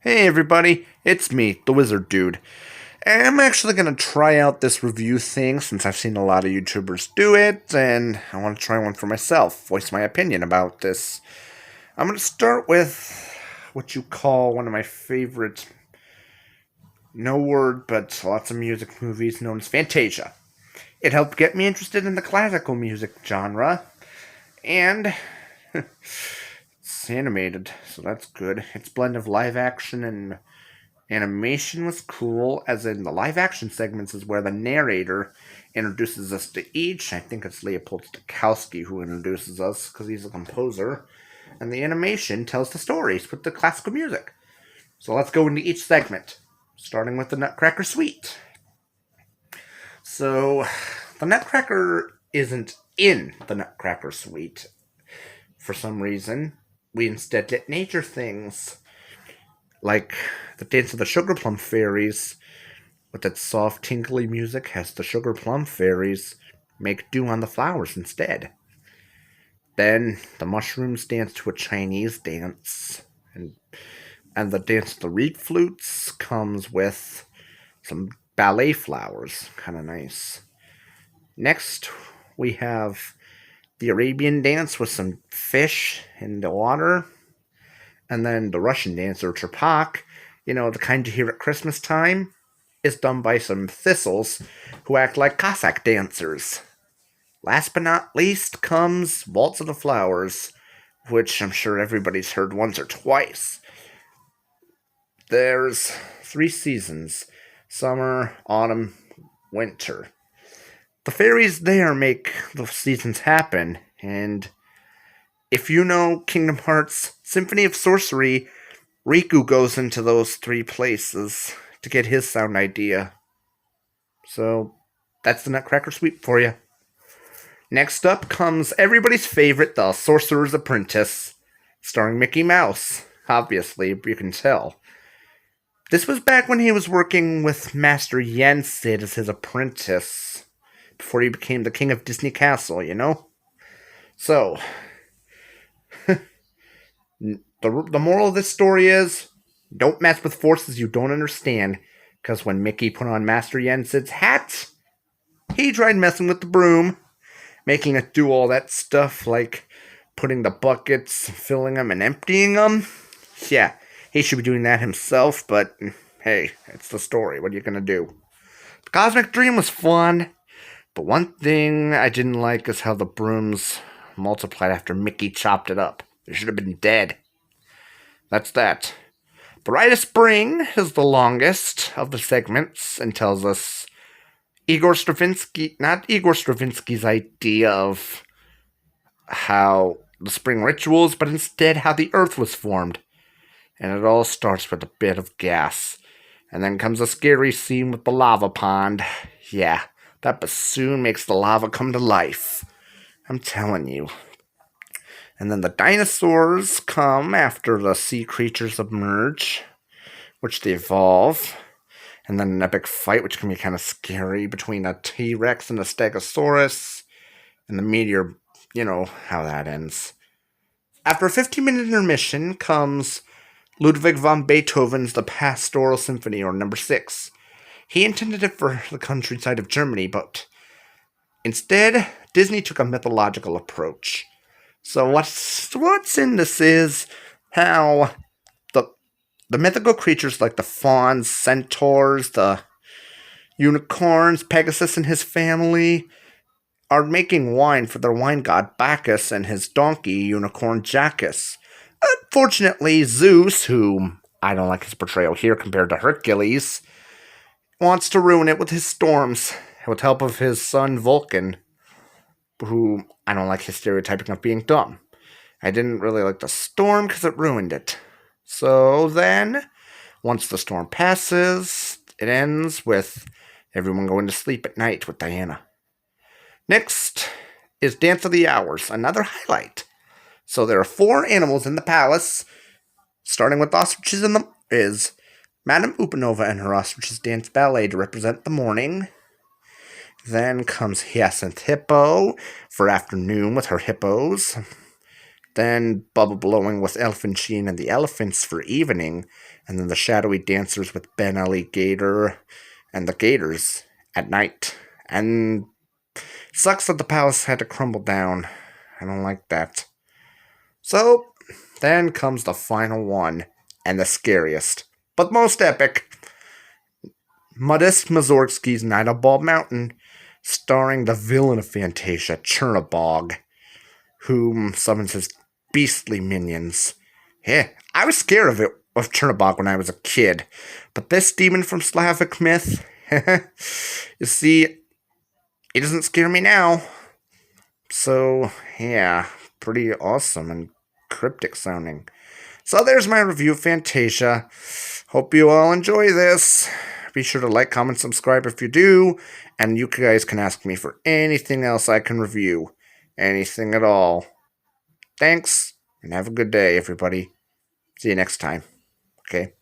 Hey everybody, it's me, the Wizard Dude. And I'm actually going to try out this review thing since I've seen a lot of YouTubers do it, and I want to try one for myself, voice my opinion about this. I'm going to start with what you call one of my favorite, no word, but lots of music movies known as Fantasia. It helped get me interested in the classical music genre, and it's animated, so that's good. Its blend of live action and animation was cool, as in the live action segments is where the narrator introduces us to each. I think it's Leopold Stokowski who introduces us because he's a composer. And the animation tells the stories with the classical music. So let's go into each segment, starting with the Nutcracker Suite. So, the Nutcracker isn't in the Nutcracker Suite for some reason. We instead get nature things like the Dance of the Sugar Plum Fairies, with its soft, tinkly music, has the Sugar Plum Fairies make dew on the flowers instead. Then the mushrooms dance to a Chinese dance, and the Dance of the Reed Flutes comes with some ballet flowers. Kind of nice. Next, we have the Arabian dance with some fish in the water, and then the Russian dance, or Trepak, the kind you hear at Christmas time, is done by some thistles who act like Cossack dancers. Last but not least comes Waltz of the Flowers, which I'm sure everybody's heard once or twice. There's 3 seasons: summer, autumn, winter. The fairies there make the seasons happen, and if you know Kingdom Hearts Symphony of Sorcery, Riku goes into those 3 places to get his sound idea. So, that's the Nutcracker Suite for you. Next up comes everybody's favorite, The Sorcerer's Apprentice, starring Mickey Mouse. Obviously, you can tell. This was back when he was working with Master Yensid as his apprentice, before he became the king of Disney Castle, So, the moral of this story is, don't mess with forces you don't understand, because when Mickey put on Master Yensid's hat, he tried messing with the broom, making it do all that stuff like putting the buckets, filling them, and emptying them. Yeah, he should be doing that himself, but hey, it's the story. What are you gonna do? The Cosmic Dream was fun, but one thing I didn't like is how the brooms multiplied after Mickey chopped it up. They should have been dead. That's that. The Rite of Spring is the longest of the segments and tells us not Igor Stravinsky's idea of how the spring rituals, but instead how the earth was formed. And it all starts with a bit of gas. And then comes a scary scene with the lava pond. Yeah, that bassoon makes the lava come to life. I'm telling you. And then the dinosaurs come after the sea creatures emerge, which they evolve. And then an epic fight, which can be kind of scary, between a T-Rex and a Stegosaurus. And the meteor, you know how that ends. After a 15-minute intermission comes Ludwig van Beethoven's The Pastoral Symphony, or number 6. He intended it for the countryside of Germany, but instead, Disney took a mythological approach. So what's in this is how the mythical creatures like the fauns, centaurs, the unicorns, Pegasus and his family are making wine for their wine god Bacchus and his donkey, unicorn Jackus. Unfortunately, Zeus, who I don't like his portrayal here compared to Hercules, wants to ruin it with his storms, with help of his son Vulcan, who I don't like his stereotyping of being dumb. I didn't really like the storm because it ruined it. So then, once the storm passes, it ends with everyone going to sleep at night with Diana. Next is Dance of the Hours, another highlight. So there are 4 animals in the palace, starting with ostriches is Madame Upanova and her ostriches dance ballet to represent the morning. Then comes Hyacinth Hippo for afternoon with her hippos. then Bubba blowing with Elephant Sheen and the Elephants for evening, and then the shadowy dancers with Ben Ellie Gator and the Gators at night. And sucks that the palace had to crumble down. I don't like that. So, then comes the final one, and the scariest, but most epic. Modest Mussorgsky's Night on Bald Mountain, starring the villain of Fantasia, Chernabog, whom summons his beastly minions. Yeah, I was scared of Chernabog when I was a kid, but this demon from Slavic myth, you see, he doesn't scare me now. So, yeah, pretty awesome and cryptic sounding. So there's my review of Fantasia. Hope you all enjoy this. Be sure to like, comment, subscribe if you do, and you guys can ask me for anything else I can review. Anything at all. Thanks, and have a good day, everybody. See you next time. Okay?